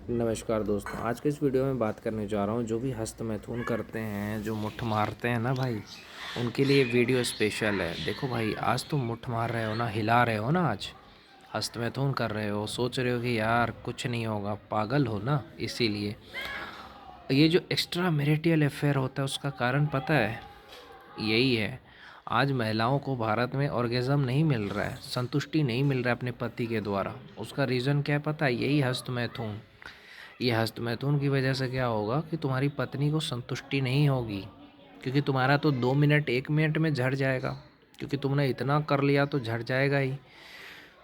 नमस्कार दोस्तों, आज के इस वीडियो में बात करने जा रहा हूँ जो भी हस्तमैथुन करते हैं, जो मुट्ठ मारते हैं ना भाई, उनके लिए वीडियो स्पेशल है। देखो भाई, आज तुम मुट्ठ मार रहे हो ना, हिला रहे हो ना, आज हस्तमैथुन कर रहे हो, सोच रहे हो कि यार कुछ नहीं होगा, पागल हो ना। इसीलिए ये जो एक्स्ट्रा मैरिटल अफेयर होता है उसका कारण पता है, यही है। आज महिलाओं को भारत में ऑर्गेज़म नहीं मिल रहा है, संतुष्टि नहीं मिल रहा है अपने पति के द्वारा। उसका रीज़न क्या है पता है? यही हस्तमैथुन। ये हस्तमैथुन की वजह से क्या होगा कि तुम्हारी पत्नी को संतुष्टि नहीं होगी, क्योंकि तुम्हारा तो 2 मिनट 1 मिनट में झड़ जाएगा, क्योंकि तुमने इतना कर लिया तो झड़ जाएगा ही।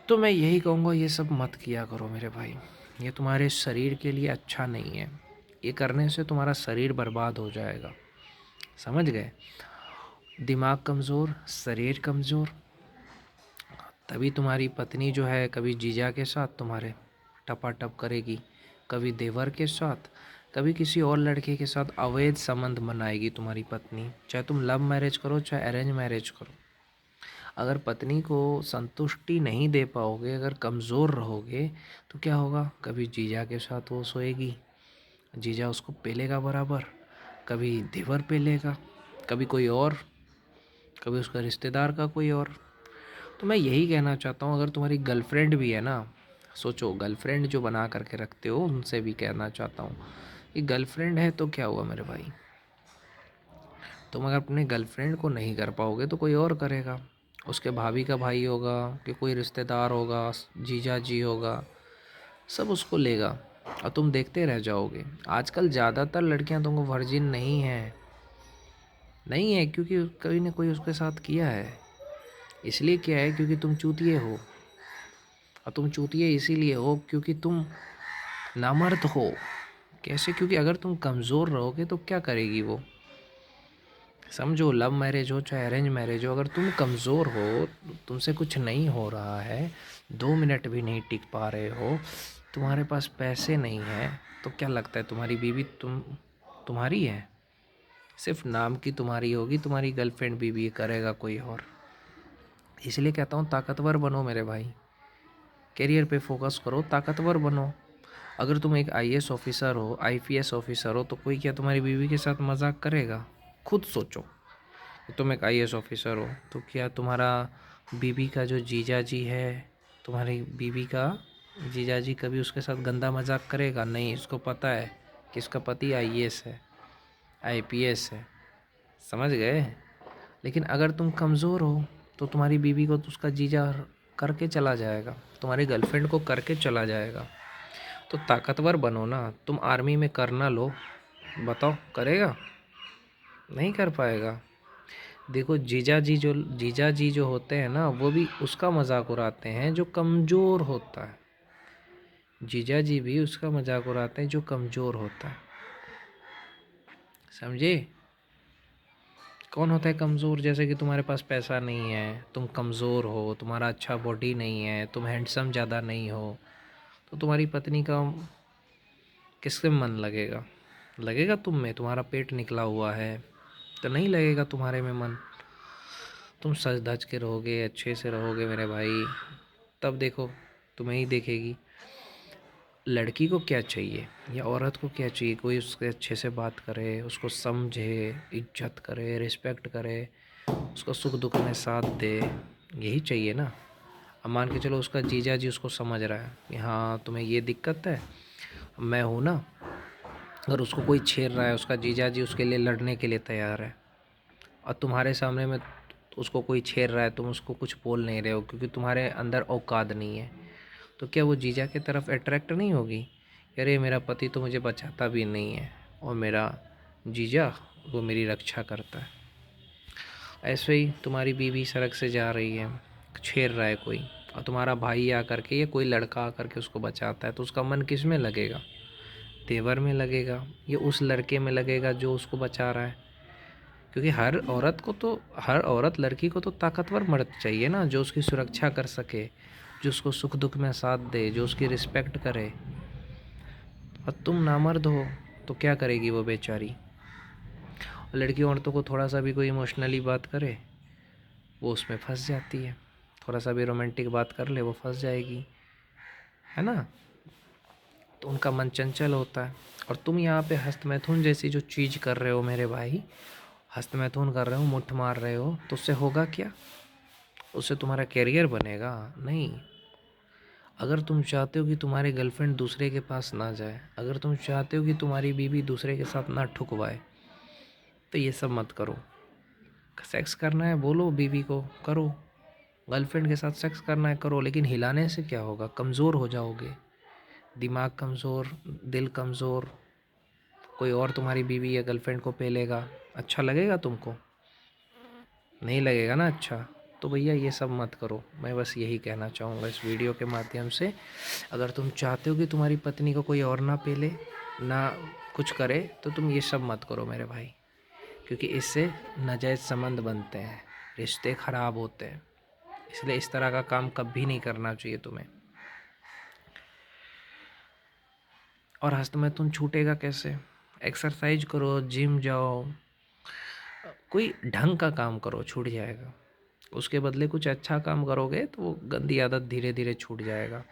तो मैं यही कहूँगा, ये सब मत किया करो मेरे भाई, ये तुम्हारे शरीर के लिए अच्छा नहीं है। ये करने से तुम्हारा शरीर बर्बाद हो जाएगा, समझ गए? दिमाग कमज़ोर, शरीर कमज़ोर, तभी तुम्हारी पत्नी जो है कभी जीजा के साथ तुम्हारे टपाटप करेगी, कभी देवर के साथ, कभी किसी और लड़के के साथ अवैध संबंध बनाएगी तुम्हारी पत्नी। चाहे तुम लव मैरिज करो, चाहे अरेंज मैरिज करो, अगर पत्नी को संतुष्टि नहीं दे पाओगे, अगर कमज़ोर रहोगे, तो क्या होगा? कभी जीजा के साथ वो सोएगी, जीजा उसको पेलेगा बराबर, कभी देवर पेलेगा, कभी कोई और, कभी उसका रिश्तेदार का कोई और। तो मैं यही कहना चाहता हूँ, अगर तुम्हारी गर्लफ्रेंड भी है ना, सोचो, गर्लफ्रेंड जो बना करके रखते हो, उनसे भी कहना चाहता हूँ कि गर्लफ्रेंड है तो क्या हुआ मेरे भाई, तुम अगर अपने गर्लफ्रेंड को नहीं कर पाओगे तो कोई और करेगा। उसके भाभी का भाई होगा, कि कोई रिश्तेदार होगा, जीजा जी होगा, सब उसको लेगा और तुम देखते रह जाओगे। आजकल ज़्यादातर लड़कियां तुमको वर्जिन नहीं हैं, नहीं है, क्योंकि कोई ना कोई उसके साथ किया है। इसलिए क्या है? क्योंकि तुम चूतिए हो, और तुम चूतिए इसीलिए हो क्योंकि तुम नामर्द हो। कैसे? क्योंकि अगर तुम कमज़ोर रहोगे तो क्या करेगी वो? समझो, लव मैरिज हो चाहे अरेंज मैरिज हो, अगर तुम कमज़ोर हो, तुमसे कुछ नहीं हो रहा है, 2 मिनट भी नहीं टिक पा रहे हो, तुम्हारे पास पैसे नहीं हैं, तो क्या लगता है तुम्हारी बीवी तुम्हारी है? सिर्फ नाम की तुम्हारी होगी, तुम्हारी गर्लफ्रेंड बीवी करेगा कोई और। इसलिए कहता हूँ, ताकतवर बनो मेरे भाई, करियर पे फोकस करो, ताकतवर बनो। अगर तुम एक आईएएस ऑफिसर हो, आईपीएस ऑफिसर हो, तो कोई क्या तुम्हारी बीवी के साथ मजाक करेगा? खुद सोचो कि तुम एक आईएएस ऑफिसर हो, तो क्या तुम्हारा बीवी का जो जीजा जी है, तुम्हारी बीवी का जीजा जी कभी उसके साथ गंदा मजाक करेगा? नहीं, उसको पता है कि इसका पति आईएएस है, आईपीएस है, समझ गए? लेकिन अगर तुम कमज़ोर हो तो तुम्हारी बीवी को तो उसका जीजा करके चला जाएगा, तुम्हारी गर्लफ्रेंड को करके चला जाएगा। तो ताकतवर बनो ना। तुम आर्मी में करना लो, बताओ करेगा? नहीं कर पाएगा। देखो, जीजा जी जो होते हैं ना, वो भी उसका मजाक उड़ाते हैं जो कमज़ोर होता है। जीजा जी भी उसका मजाक उड़ाते हैं जो कमज़ोर होता है, समझे? कौन होता है कमज़ोर? जैसे कि तुम्हारे पास पैसा नहीं है, तुम कमज़ोर हो, तुम्हारा अच्छा बॉडी नहीं है, तुम हैंडसम ज़्यादा नहीं हो, तो तुम्हारी पत्नी का किससे मन लगेगा? लगेगा तुम में? तुम्हारा पेट निकला हुआ है तो नहीं लगेगा तुम्हारे में मन। तुम सज धज के रहोगे, अच्छे से रहोगे मेरे भाई, तब देखो, तुम्हें ही देखेगी। लड़की को क्या चाहिए या औरत को क्या चाहिए? कोई उससे अच्छे से बात करे, उसको समझे, इज्जत करे, रिस्पेक्ट करे, उसको सुख दुख में साथ दे, यही चाहिए ना। अब मान के चलो उसका जीजा जी उसको समझ रहा है कि हाँ तुम्हें ये दिक्कत है, मैं हूँ ना। अगर उसको कोई छेड़ रहा है, उसका जीजा जी उसके लिए लड़ने के लिए तैयार है, और तुम्हारे सामने में उसको कोई छेड़ रहा है, तुम उसको कुछ बोल नहीं रहे हो क्योंकि तुम्हारे अंदर औकात नहीं है, तो क्या वो जीजा की तरफ अट्रैक्ट नहीं होगी? अरे मेरा पति तो मुझे बचाता भी नहीं है, और मेरा जीजा वो मेरी रक्षा करता है। ऐसे ही तुम्हारी बीवी सड़क से जा रही है, छेड़ रहा है कोई, और तुम्हारा भाई आकर के या कोई लड़का आकर के उसको बचाता है, तो उसका मन किस में लगेगा? तेवर में लगेगा, या उस लड़के में लगेगा जो उसको बचा रहा है? क्योंकि हर औरत लड़की को तो ताकतवर मर्द चाहिए ना, जो उसकी सुरक्षा कर सके, जो उसको सुख दुख में साथ दे, जो उसकी रिस्पेक्ट करे। और तुम नामर्द हो तो क्या करेगी वो बेचारी? लड़की औरतों को थोड़ा सा भी कोई इमोशनली बात करे, वो उसमें फंस जाती है। थोड़ा सा भी रोमांटिक बात कर ले, वो फंस जाएगी, है ना? तो उनका मन चंचल होता है। और तुम यहाँ पे हस्तमैथुन जैसी जो चीज़ कर रहे हो मेरे भाई, हस्तमैथुन कर रहे हो, मुट्ठ मार रहे हो, तो उससे होगा क्या? उससे तुम्हारा करियर बनेगा? नहीं। अगर तुम चाहते हो कि तुम्हारी गर्लफ्रेंड दूसरे के पास ना जाए, अगर तुम चाहते हो कि तुम्हारी बीवी दूसरे के साथ ना ठुकवाए, तो ये सब मत करो। सेक्स करना है बोलो बीवी को, करो। गर्लफ्रेंड के साथ सेक्स करना है करो, लेकिन हिलाने से क्या होगा? कमज़ोर हो जाओगे। दिमाग कमज़ोर, दिल कमज़ोर। कोई और तुम्हारी बीवी या गर्लफ्रेंड को पेलेगा, अच्छा लगेगा तुमको? नहीं लगेगा ना अच्छा। तो भैया ये सब मत करो। मैं बस यही कहना चाहूँगा इस वीडियो के माध्यम से। अगर तुम चाहते हो कि तुम्हारी पत्नी को कोई और ना पेले, ना कुछ करे, तो तुम ये सब मत करो मेरे भाई, क्योंकि इससे नाजायज़ संबंध बनते हैं, रिश्ते ख़राब होते हैं। इसलिए इस तरह का काम कभी नहीं करना चाहिए तुम्हें। और हस्तमैथुन छूटेगा कैसे? एक्सरसाइज करो, जिम जाओ, कोई ढंग का काम करो, छूट जाएगा। उसके बदले कुछ अच्छा काम करोगे तो वो गंदी आदत धीरे धीरे छूट जाएगा।